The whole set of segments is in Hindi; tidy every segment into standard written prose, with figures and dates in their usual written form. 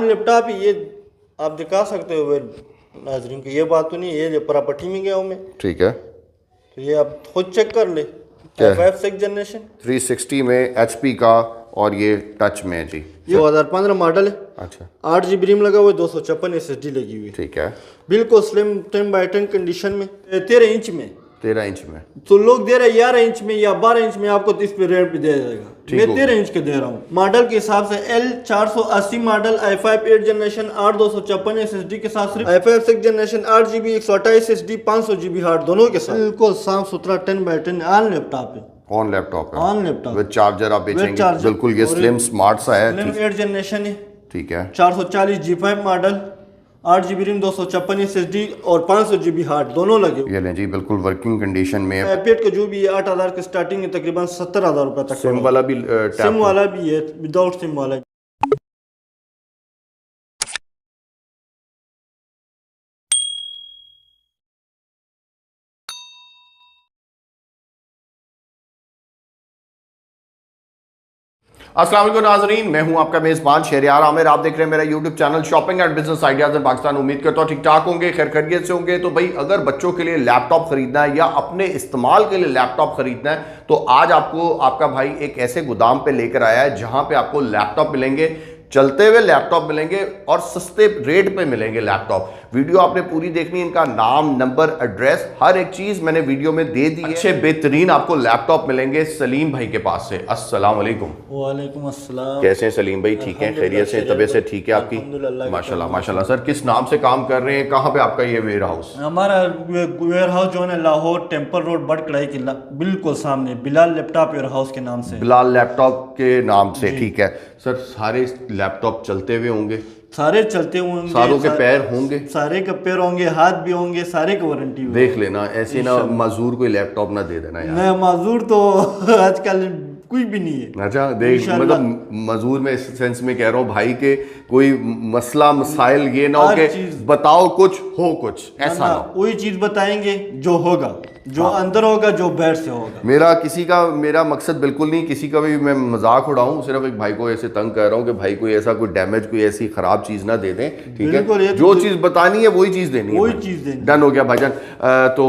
आर्म लैपटॉप ही, ये आप दिखा सकते हो नाजरीन को, ये बात तो नहीं, ये प्रॉपर्टी में गया हूँ मैं। ठीक है, तो ये आप खुद चेक कर ले। क्या 5 6 जनरेशन 360 में HP का, और ये टच में है जी। ये 2015 मॉडल है। अच्छा, 8 GB रैम लगा हुआ है, 256 SSD लगी हुई है। ठीक है, बिल्कुल स्लिम 10x10 कंडीशन में, 13 इंच में। 13 इंच में तो लोग दे रहे हैं 11 इंच में या 12 इंच में, आपको तो इस पे रेट पे दे जाएगा। मैं 13 इंच के दे रहा हूँ। मॉडल के हिसाब से L480 model, i5 8 generation, 8 256 SSD के साथ, सिर्फ i5 6 generation, 8 GB 128 SSD, 500 GB hard दोनों के साथ। बिल्कुल साफ सुथरा 10x10 ऑन लैपटॉप है। ऑन लैपटॉप है, ऑन लैपटॉप विद चार्जर आप बेचेंगे। बिल्कुल ये स्लिम स्मार्ट सा है। स्लिम 8 जनरेशन है। ठीक है, 440 G5 model, 8 GB RAM, 256 SSD और 500 GB हार्ड दोनों लगे। ये लें जी, बिल्कुल वर्किंग कंडीशन में। पेट का जो भी है 8000 की स्टार्टिंग है, तकरीबन 70,000 रुपए तक। सिम वाला भी सिम वाला भी है, विदाउट सिम वाला। अस्सलाम वालेकुम नाजरीन, मैं हूं आपका मेज़बान शहरियार आमिर। आप देख रहे हैं मेरा YouTube channel shopping and business ideas in Pakistan. उम्मीद करता हूं ठीक ठाक होंगे, खैर खैरियत से होंगे। तो भाई अगर बच्चों के लिए लैपटॉप खरीदना है या अपने इस्तेमाल के लिए लैपटॉप खरीदना है, तो आज आपको आपका भाई एक ऐसे गोदाम पे लेकर आया है जहां पे आपको लैपटॉप मिलेंगे, चलते हुए लैपटॉप मिलेंगे और सस्ते रेट पे मिलेंगे लैपटॉप। वीडियो आपने पूरी देखनी है, इनका नाम, नंबर, एड्रेस, हर एक चीज मैंने वीडियो में दे दी है। अच्छे बेहतरीन आपको लैपटॉप मिलेंगे सलीम भाई के पास से। अस्सलाम वालेकुम। वालेकुम अस्सलाम। कैसे हैं सलीम भाई? ठीक हैं, खैरियत से, तबीयत से ठीक है आपकी? माशाल्लाह माशाल्लाह। सर किस नाम से काम कर रहे हैं, कहाँ पे आपका ये वेयर हाउस? हमारा वेयर हाउस जो है लाहौर टेम्पल रोड बड़ कढ़ाई के बिल्कुल सामने, बिलाल लैपटॉप वेयर हाउस के नाम से। बिलाल लैपटॉप के नाम से, ठीक है। सर सारे लैपटॉप चलते हुए होंगे? सारे चलते होंगे, सारों के पैर होंगे? सारे के पैर होंगे, हाथ भी होंगे, सारे की वारंटी होगी। देख लेना, ऐसे ना मजदूर कोई लैपटॉप ना दे देना यार। नहीं, मजदूर तो आजकल कोई भी नहीं है। अच्छा देख, मतलब मजदूर में इस सेंस में कह रहा हूँ भाई के कोई मसला मसाइल ये ना हो कि बताओ कुछ हो कुछ, ऐसा ना। वही चीज बताएंगे जो होगा, जो अंदर होगा, जो बाहर से होगा। मेरा मकसद बिल्कुल नहीं किसी का भी मैं मजाक उड़ाऊं, सिर्फ एक भाई को ऐसे तंग कर रहा हूं कि भाई कोई ऐसा कोई डैमेज, कोई ऐसी खराब चीज ना दे दें, ठीक है? जो चीज बतानी है वही चीज देनी है, वही चीज देनी। डन हो गया भाईजान। तो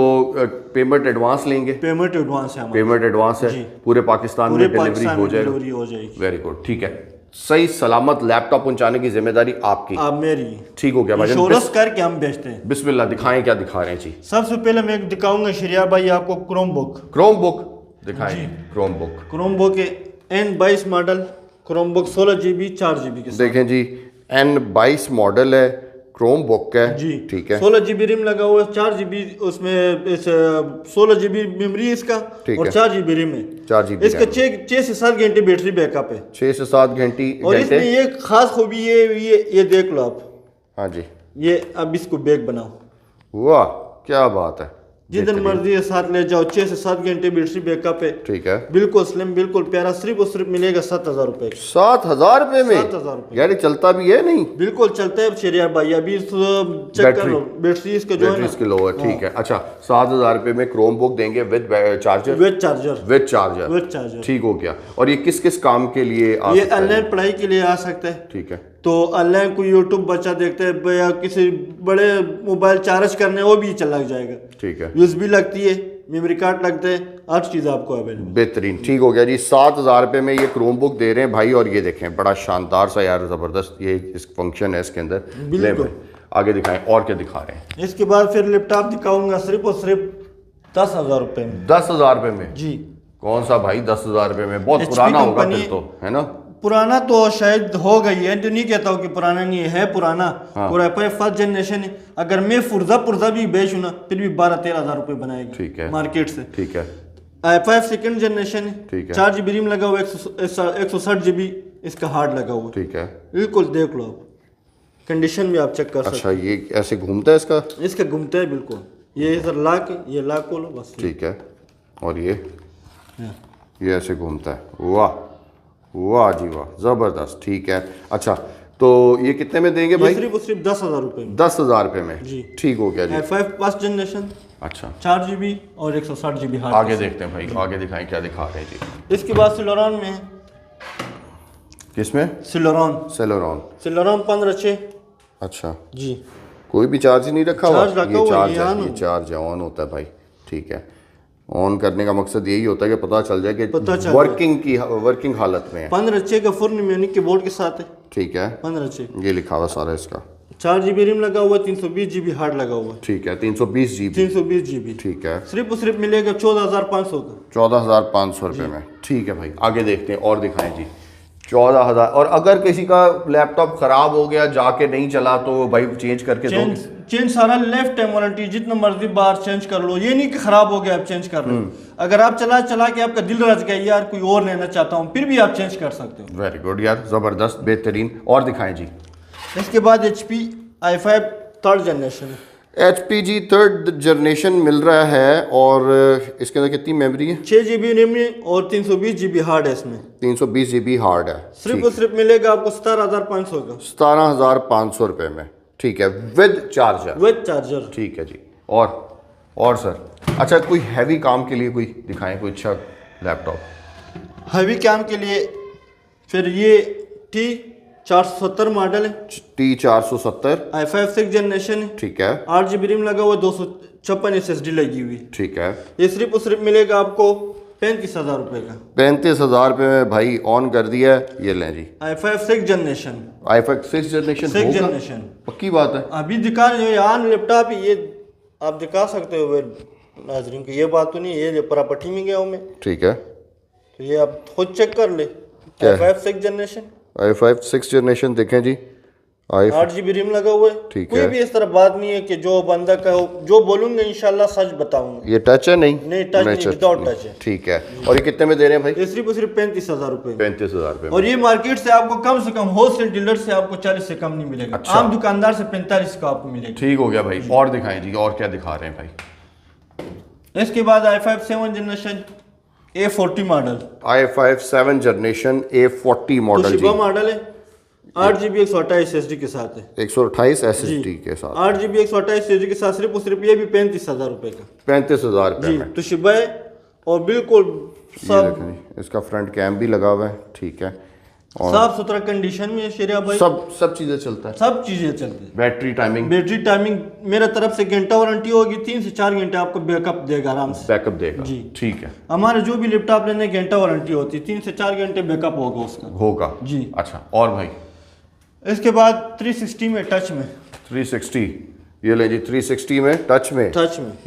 पेमेंट एडवांस लेंगे? पेमेंट एडवांस है, पेमेंट एडवांस है। पूरे पाकिस्तान में डिलीवरी हो जाएगी। वेरी गुड, ठीक है। सही सलामत लैपटॉप पहुंचाने की जिम्मेदारी आपकी, आप मेरी। ठीक हो गया भाई? इंश्योरेंस करके हम बेचते हैं। बिस्मिल्लाह, दिखाएं क्या दिखा रहे हैं जी। सबसे पहले मैं दिखाऊंगा शरिया भाई आपको क्रोम बुक दिखाएं। Chrome book N22 model Chrome book, 16 GB 4 GB के साथ। देखें जी, N22 मॉडल है, क्रोम बुक है जी, ठीक है। 16 GB रैम लगा हुआ है, 4 GB उसमें 16 GB मेमोरी इसका और 4 GB रैम है। 4 GB इसका 6 से 7 घंटे बैटरी बैकअप है। 6 से 7 घंटे। और इसमें ये खास खूबी ये देख लो आप। हाँ जी, ये अब इसको बैग बनाओ। वाह क्या बात है, जिधर मर्जी है साथ ले जाओ। 6 से 7 घंटे बैटरी बैकअप है, ठीक है। बिल्कुल स्लिम, बिल्कुल प्यारा। सिर्फ और सिर्फ मिलेगा 7,000 रुपए। 7,000 रुपए में? 7,000 रुपए यार चलता भी है? नहीं बिल्कुल चलता है शरिया भाई। अभी चेक कर लो बैटरी इसका जो है ना, इसकी लो है, ठीक है। अच्छा, 7,000 रुपए में क्रोम बुक देंगे विद चार्जर? विद चार्जर, ठीक हो गया। और ये किस किस काम के लिए? ये ऑनलाइन पढ़ाई के लिए आ सकता है, ठीक है। तो ऑनलाइन कोई यूट्यूब बच्चा देखते है या किसी बड़े मोबाइल चार्ज करने, वो भी चला जाएगा, ठीक है। यूएसबी लगती है, मेमोरी कार्ड लगते हैं, हर चीज आपको अवेलेबल। बेहतरीन, ठीक हो गया जी। 7,000 रुपए में ये क्रोम बुक दे रहे हैं भाई। और ये देखें बड़ा शानदार सा यार, जबरदस्त ये इस फंक्शन है इसके अंदर। बिल्कुल, आगे दिखाएं और क्या दिखा रहे हैं? इसके बाद फिर लैपटॉप दिखाऊंगा सिर्फ और सिर्फ 10,000 रुपए में। 10,000 रुपए में जी? कौन सा भाई 10,000 रुपए में? बहुत पुराना होगा फिर तो, है ना? पुराना तो शायद हो गई है, तो नहीं कहता हूँ कि पुराना नहीं है, पुराना। पूरा फर्स्ट जनरेशन है। अगर मैं पुर्जा भी बेचूं ना, फिर भी 12-13 हजार रुपए बनाएगा, ठीक है, मार्केट से, ठीक है। i5 सेकंड जनरेशन है, ठीक है। 4 GB रैम लगा हुआ, 160 GB इसका हार्ड लगा हुआ, ठीक है। बिल्कुल देख लो आप, कंडीशन भी आप चेक कर सकते। अच्छा, ये ऐसे घूमता है? इसका घूमता है बिल्कुल। ये इधर ये लॉक खोलो बस, ठीक है। और ये ऐसे घूमता है। वाह वाह जी वाह, जबरदस्त, ठीक है। अच्छा, तो ये कितने में देंगे भाई? सिर्फ 10,000 रुपए में। 10,000 रुपए में जी, ठीक हो गया जी। i5 फर्स्ट जनरेशन, अच्छा, 4 GB और 160 GB हार्ड। आगे देखते हैं भाई, आगे दिखाएं क्या दिखा रहे हैं जी। इसके बाद सिलोरॉन में किसमें? सिलोरॉन। सेलेरॉन 15/6। अच्छा जी, कोई भी चार्ज ही नहीं रखा हुआ? चार्ज रखा हुआ है, ये चार्ज ऑन होता है भाई। ठीक है, ऑन करने का मकसद यही होता है कि पता चल जाए कि वर्किंग हालत में है। 15/6 का फुल न्यूमेरिक कीबोर्ड के साथ है। ठीक है, 15/6 ये लिखा हुआ सारा इसका। 4 GB रैम लगा हुआ, 320 GB हार्ड लगा हुआ। ठीक है, 320 GB। 320 GB। ठीक है, सिर्फ मिलेगा 14,500 का। 14,500 रुपये में। ठीक है भाई, आगे देखते हैं और दिखाएं जी। 14,000। और अगर किसी का लैपटॉप खराब हो गया, जाके नहीं चला, तो भाई चेंज करके दोगे? चेंज सारा लेफ्ट टाइम वारंटी, जितना मर्जी बार चेंज कर लो। ये नहीं कि खराब हो गया आप चेंज कर लो। अगर आप चला के आपका दिल रच गया यार कोई और लेना चाहता हूँ, फिर भी आप चेंज कर सकते हो। वेरी गुड यार, जबरदस्त, बेहतरीन। और दिखाएं जी। इसके बाद HP i5 3rd जनरेशन है। HP जी 3rd जनरेशन मिल रहा है। और इसके अंदर कितनी मेमोरी है? 6 GB रैम है और 320 GB हार्ड है इसमें। 320 GB हार्ड है। सिर्फ मिलेगा आपको 17,500 का। 17,500 रुपये में। ठीक है, विद चार्जर। ठीक है जी। और सर, अच्छा कोई हैवी काम के लिए कोई दिखाएं, कोई अच्छा लैपटॉप हैवी काम के लिए। फिर ये T470 मॉडल है। T470 i5 6th जनरेशन है। ठीक है, 8 GB रैम लगा हुआ, 256 SSD लगी हुई। ठीक है, ये सिर्फ मिलेगा आपको 35,000 रुपये का। 35,000 रुपये में भाई ऑन कर दिया है। ये लें जी, i5 6th generation. i5 6th generation पक्की बात है। अभी दिखा रहे हो ऑन लैपटॉप, ये आप दिखा सकते हो नाजरीन को। ये बात तो नहीं, ये प्रॉपर्टी में गया हूँ मैं। ठीक है, तो ये आप खुद चेक कर ले। i5 6th generation, i5 6th generation देखें जी। 8 GB रैम लगा हुआ है। ठीक कोई है, भी इस तरह बात नहीं है कि जो बंदा का हो, जो बोलूंगा इंशाल्लाह सच बताऊंगा। ये टच है? नहीं टच नहीं, विदाउट टच है। ठीक है, और ये कितने में दे रहे हैं भाई? ये सिर्फ 35,000 रुपये। 35,000 रुपये। और ये मार्केट से आपको कम से कम होलसेल डीलर से आपको 40 से कम नहीं मिलेगा। अच्छा। आम दुकानदार से 45 का आपको मिलेगा। ठीक हो गया भाई। और दिखाएं जी, और क्या दिखा रहे हैं भाई? इसके बाद i5 7th generation A40 model. i5 7th generation A40 model जी। मॉडल है। 8 GB 128 SSD के साथ है। 128 SSD के साथ। 8 GB 128 SSD के साथ सिर्फ ये भी 35,000 रुपये का। 35,000 रुपये में। तो शिबा है और बिल्कुल सब। इसका फ्रंट कैम भी लगा हुआ है। ठीक है, और साफ सुथरा कंडीशन में है शेरिया भाई। सब चीजें चलता है। सब चीजें चलती है। बैटरी टाइमिंग मेरा तरफ से घंटा वारंटी होगी। 3 से 4 घंटे आपको बैकअप देगा आराम से। बैकअप देगा जी। ठीक है, हमारे जो भी लैपटॉप लेने घंटा वारंटी होती है, 3 से 4 घंटे बैकअप होगा उसका। होगा जी। अच्छा, और भाई इसके बाद 360 में टच में। 360 ये ले जी। 360 में टच में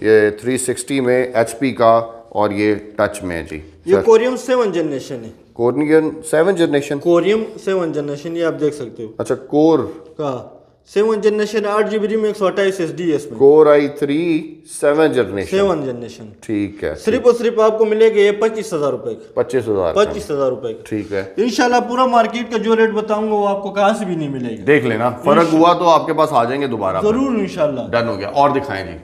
ये 360 में HP का, और ये टच में है जी। ये कोरियम 7th जनरेशन है। कोरियम 7th जनरेशन, ये आप देख सकते हो। अच्छा, कोर का 7th generation 8 GB RAM 128 SSD है इसमें। Core i3 7th generation. ठीक है, सिर्फ आपको मिलेगा ये 25,000 रुपए का। 25,000 रुपए का। ठीक है, इंशाल्लाह पूरा मार्केट का जो रेट बताऊंगा वो आपको कहाँ से भी नहीं मिलेगा। देख लेना, फर्क हुआ तो आपके पास आ जाएंगे दोबारा। जरूर इंशाल्लाह। डन हो गया। और दिखाएं जी,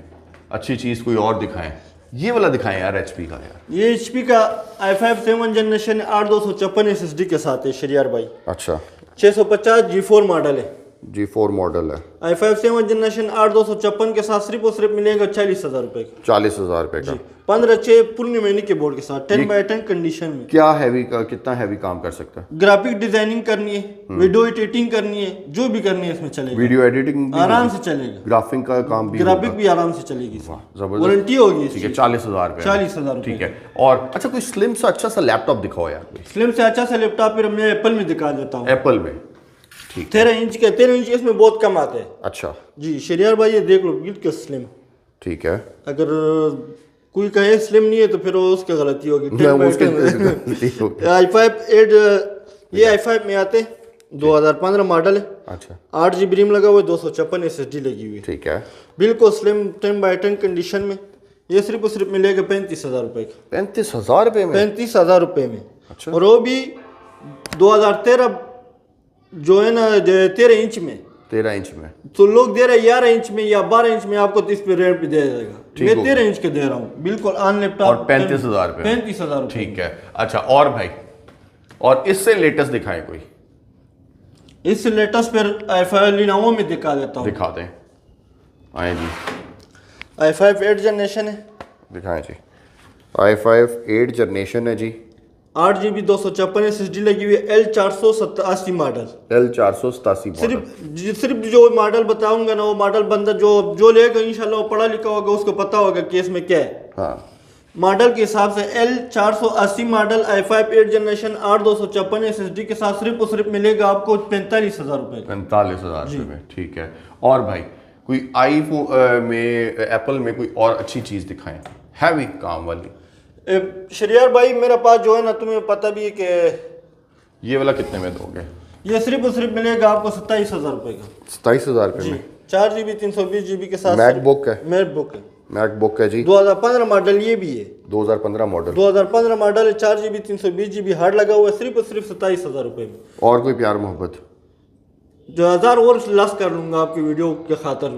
अच्छी चीज कोई और दिखाएं। ये वाला दिखाएं यार, HP का यार। ये HP का i5 7th जनरेशन 8256 SSD के साथ है शरियार भाई। अच्छा, 650 G4 मॉडल है। G4 मॉडल है। i5 7th जनरेशन 8256 के साथ सिर्फ मिलेगा 40,000 रुपए का। 40,000 रुपए का। 15/6 फुल न्यूमेरिक कीबोर्ड के साथ 10x10 कंडीशन में। क्या हैवी का, कितना हैवी काम कर सकता है? ग्राफिक डिजाइनिंग करनी है, वीडियो एडिटिंग करनी है, जो भी करनी है इसमें चलेगा। वीडियो एडिटिंग आराम से चलेगा। ग्राफिक का काम भी, ग्राफिक भी आराम से चलेगी। जबरदस्त वारंटी होगी। ठीक है, 40,000 रुपए। 40,000 ठीक है। और अच्छा कोई स्लिम सा अच्छा सा लैपटॉप दिखाओ यार। स्लिम से अच्छा सा लैपटॉप फिर मैं एप्पल में दिखा देता हूँ। एप्पल में 13 इंच इसमें बहुत कम आते हैं। अच्छा जी शरियार भाई, ये देख लो बिल्कुल स्लिम। ठीक है, अगर कोई कहे स्लिम नहीं है तो फिर वो उसकी गलती होगी। i5 में आते 2015 मॉडल है। अच्छा, 8 GB रैम लगा हुआ है, 256 SSD लगी हुई है। ठीक है, बिल्कुल स्लिम 10x10 कंडीशन में। ये सिर्फ मिलेगा 35,000 रुपए का। 35,000 रुपए में? 35,000 रुपए में। अच्छा, और वो भी 2013 जो है ना 13 इंच में। 13 इंच में तो लोग दे रहे हैं 11 इंच में या 12 इंच में, आपको तो इस पे रेट भी दे देगा। मैं 13 इंच के दे रहा हूँ बिल्कुल ऑन लैपटॉप। और 35,000 रुपए। 35,000 रुपए। ठीक है। अच्छा, और भाई, और इससे लेटेस्ट दिखाएं कोई। इससे लेटेस्ट फिर i5 लिनोवो में दिखा देता हूँ। दिखा दें, आए जी। i5 8 जनरेशन है। दिखाएं जी। i5 8 जनरेशन है जी। 8 GB 256 SSD लगी हुई है, L487 मॉडल। L487 सिर्फ जो मॉडल बताऊंगा ना, वो मॉडल बंदा जो लेगा इंशाल्लाह वो पढ़ा लिखा होगा, उसको पता होगा कि इसमें क्या है। हाँ। मॉडल के हिसाब से L480 model i5 8 generation 8 SSD के साथ सिर्फ मिलेगा आपको 45,000 रुपए। 45,000 रुपए में, ठीक है। और भाई कोई आईफोन में, एप्पल में कोई और अच्छी चीज दिखाएं, हैवी काम वाली। शरियार भाई मेरे पास जो है ना, तुम्हें पता भी है कि ये वाला कितने में दोगे? ये सिर्फ मिलेगा आपको 27,000 रुपए का। 27,000 रुपए में 4 GB 320 GB के साथ। मैकबुक है? मैकबुक है, मैकबुक है जी। 2015 मॉडल ये भी है। 2015 मॉडल। 2015 मॉडल है, 4 GB 320 GB हार्ड लगा हुआ है, सिर्फ 27,000 रुपए में। और कोई प्यार मोहब्बत? जो 1000 और लेस कर लूंगा आपकी वीडियो के खातर।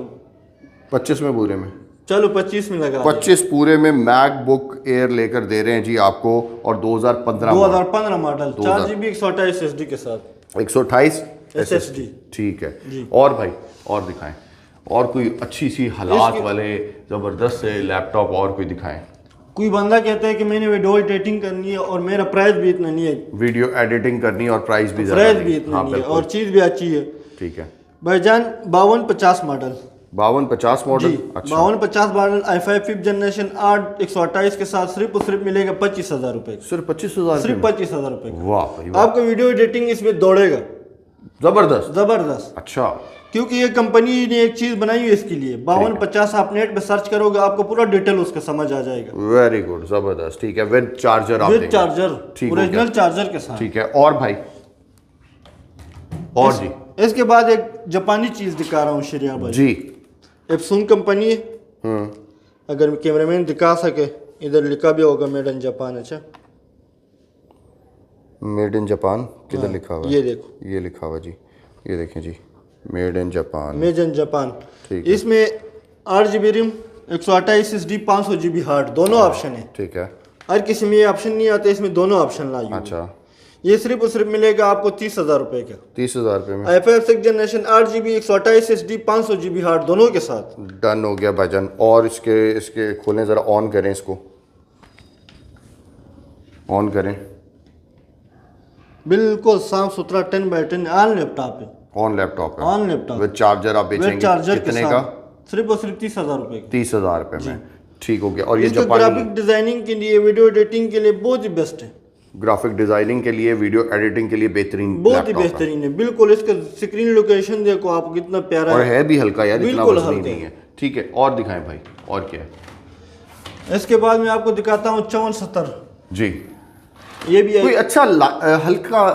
25 में पूरे में? चलो 25 में लगा। 25 पूरे में मैकबुक एयर लेकर दे रहे हैं जी आपको, और 2015 मॉडल 4 GB 128 SSD के साथ। 128 SSD, ठीक है। और भाई और दिखाएं, और कोई अच्छी सी हालात वाले जबरदस्त से लैपटॉप और कोई दिखाएं। कोई बंदा कहता है कि मैंने वीडियो एडिटिंग करनी है और मेरा प्राइस भी इतना नहीं है। वीडियो एडिटिंग करनी है और प्राइस भी इतना नहीं है और चीज भी अच्छी है। ठीक है भाईजान, 5250 मॉडल। 5250 मॉडल? अच्छा। 5250 मॉडल i5 5th जनरेशन 8 128 के साथ सिर्फ मिलेगा 25,000 रुपए। सिर्फ 25,000? सिर्फ 25,000 रुपए। वाह भाई वाह। आपको वीडियो एडिटिंग इसमें दौड़ेगा जबरदस्त। अच्छा, क्योंकि ये कंपनी ने एक चीज बनाई है इसके लिए। 5250 आप नेट पे सर्च करोगे, आपको पूरा डिटेल उसका समझ आ जाएगा। वेरी गुड, जबरदस्त। ठीक है, विद चार्जर आप विद चार्जर, ओरिजिनल चार्जर के साथ। ठीक है। और भाई और जी इसके बाद एक जापानी चीज दिखा रहा हूँ शरिया भाई जी। एप्सुन कंपनी है, अगर कैमरामैन दिखा सके, इधर लिखा भी होगा मेड इन जापान। अच्छा, मेड इन जापान किधर लिखा हुआ है? ये देखो, ये लिखा हुआ जी, ये देखें जी, made in Japan. Made in Japan. ठीक है। इसमें 8 GB RAM 128 SSD 500 GB hard, दोनों ऑप्शन है। ठीक है। हर किसी में ये ऑप्शन नहीं आता, इसमें दोनों ऑप्शन लाई। अच्छा, ये सिर्फ मिलेगा आपको 30,000 रुपए का। 30,000 रुपए में i5 6th generation 8 GB 128 SSD 500 GB hard, दोनों के साथ। डन हो गया भाईजान। और इसके खोलें जरा, ऑन करें, इसको ऑन करें। बिल्कुल साफ सुथरा 10x10 ऑन लैपटॉप है। ऑन लैपटॉप है, ऑन लैपटॉप विद चार्जर आप बेचेंगे? चार्जर कितने का? सिर्फ 30,000 रुपए का। 30,000 रुपए में, ठीक हो गया। और ये ग्राफिक डिजाइनिंग के लिए, वीडियो एडिटिंग के लिए बहुत ही बेस्ट है। ग्राफिक डिजाइनिंग के लिए, वीडियो एडिटिंग के लिए बेहतरीन, बहुत ही बेहतरीन है। बिल्कुल, इसका स्क्रीन लोकेशन देखो आप, कितना प्यारा और है भी हल्का यार, इतना बिल्कुल वजनी नहीं है। ठीक है, और दिखाएं भाई, और क्या है? इसके बाद मैं आपको दिखाता हूँ 5470 जी। ये भी कोई अच्छा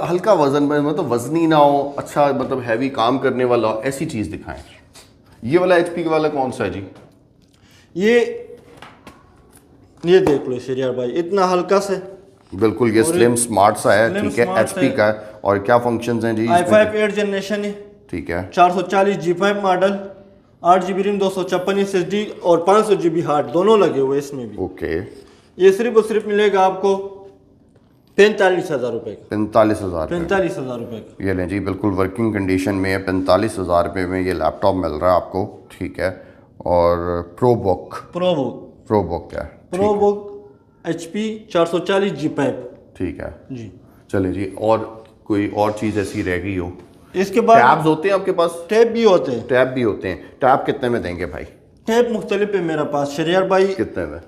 हल्का वजन में, मतलब वजनी ना हो, अच्छा मतलब हैवी काम करने वाला हो, ऐसी चीज दिखाएं। ये वाला HP वाला कौन सा है जी? ये देख लो शरियार भाई, इतना हल्का से, बिल्कुल ये स्लिम स्मार्ट सा है। ठीक है, HP का है। और क्या फंक्शंस हैं जी? i5 8 जनरेशन है। ठीक है। 440 G5 model, 8 GB RAM 256 SSD और 500 GB हार्ड, दोनों लगे हुए इसमें भी। ओके। ये सिर्फ मिलेगा आपको 45,000 रुपए का। 45,000 रुपए का। ये लें जी, बिल्कुल वर्किंग कंडीशन में है। 45,000 रुपये में ये लैपटॉप मिल रहा है आपको। ठीक है। और प्रोबुक क्या है? ProBook HP 440 G5। ठीक है जी। चले जी, और कोई और चीज़ ऐसी रह गई हो? इसके बाद टैब्स होते हैं आपके पास? टैब भी होते हैं। टैब भी होते हैं। टैब कितने में देंगे भाई? टैब मुख्तलिफ है मेरे पास शरियार भाई। कितने में?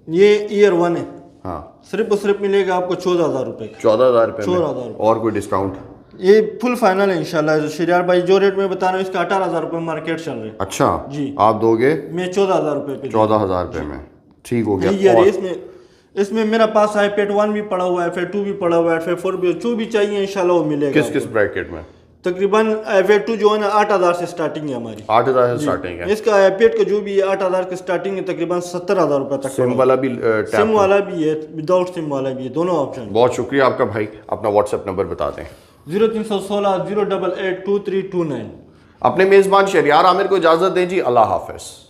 ये ईयर 1 है। हाँ। सिर्फ मिलेगा आपको 14,000 रुपए का। 14,000 रुपये में? 14,000। और कोई डिस्काउंट? ये फुल फाइनल है इंशाल्लाह शरियार भाई। जो रेट में बता रहा हूँ इसका 18,000 रुपये मार्केट चल रहा है। अच्छा जी। आप दोगे? मैं 14,000 रुपये पे। 14,000 रुपये में, ठीक हो गया। और इसमें मेरा पास iPad 1 भी पड़ा हुआ है, iPad 2 भी पड़ा हुआ है, iPad 4 भी, जो भी चाहिए इंशाल्लाह वो मिलेगा। किस ब्रैकेट में? तकरीबन iPad 2 जो है ना 8,000 से स्टार्टिंग है हमारी। 8,000 से स्टार्टिंग है। इसका iPad का जो भी है 8,000 की स्टार्टिंग है, तकरीबन 70,000 रुपए तक। सिम वाला भी? सिम वाला भी है, विदाउट सिम वाला भी है, दोनों ऑप्शन। बहुत शुक्रिया आपका भाई। अपना WhatsApp नंबर बता दें। 0316 088 2329। अपने मेजबान शहरियार आमिर को इजाजत दें जी। अल्लाह हाफिज।